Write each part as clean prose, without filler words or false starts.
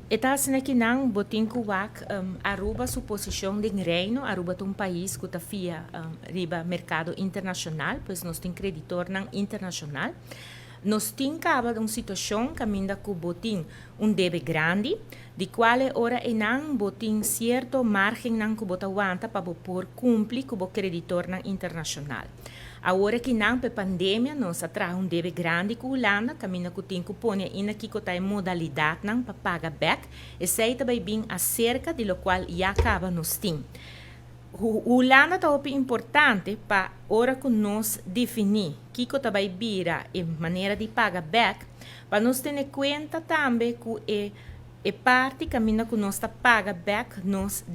Eta sina que não botin kuwak Aruba sua posição de reino, Aruba é um país que está fia riba mercado internacional, pois nós tem creditor não internacional. Nós temos uma situação que ainda que botin débito grande, de qual ora e não botin certo margem não que bota aguanta para por cumprir com o creditor não internacional. Agora que não pe pandemia nós atrás débito grande com Holanda, caminha que tem que pôr in aqui que tá modalidade não para pagar back, e sei também bem acerca de lo qual já acaba nós tem. Holanda está importante para hora que nós definir que também vira a maneira de pagar back, para nós ter em conta também que é parte caminho que nós paga back nos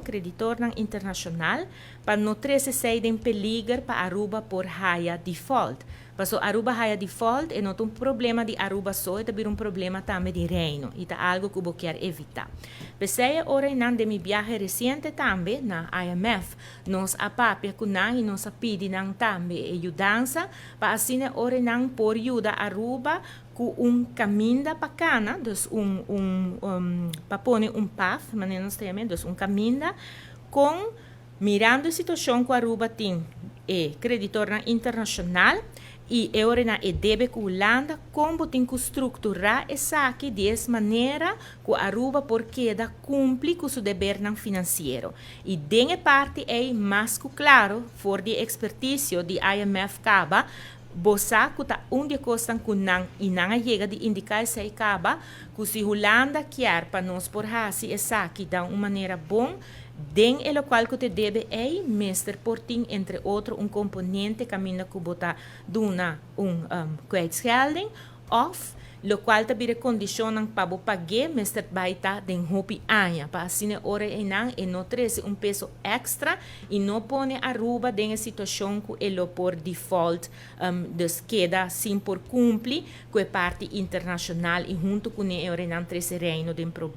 creditor internacional para não trazer em perigo para Aruba por high default. Mas Aruba high default é não um problema de Aruba só, é também um problema também de reino, e é algo que eu quero evitar. Pensei ora em de minha viagem recente também na IMF, nós apapia que não e nós pedi também ajudança para assim ora não por ajuda Aruba com caminho bacana, dus para pôr path, maneira nós temos, dus caminho com mirando a situação que Aruba tem creditor internacional e ora na deve com Holanda como tem que estruturar essa aqui de maneira que Aruba porque da cumpre com seu dever financeiro e dengue parte é mais claro for de expertise de IMF caba bosa que tá onde costam que não e não chega de indicar se acaba que se Holanda quer para nós por hasi essa aqui da uma maneira bom den el qual que te debe é mestre porting entre outro componente caminho que botar duna kwijtschelding of lo qual te bire condicionam para pagar mestre baita den hopi anya para assim ora e não treze peso extra e não pone Aruba den situação que ele por default dus queda sim por cumprir com a parte internacional e junto com ele ora não treze reino den problema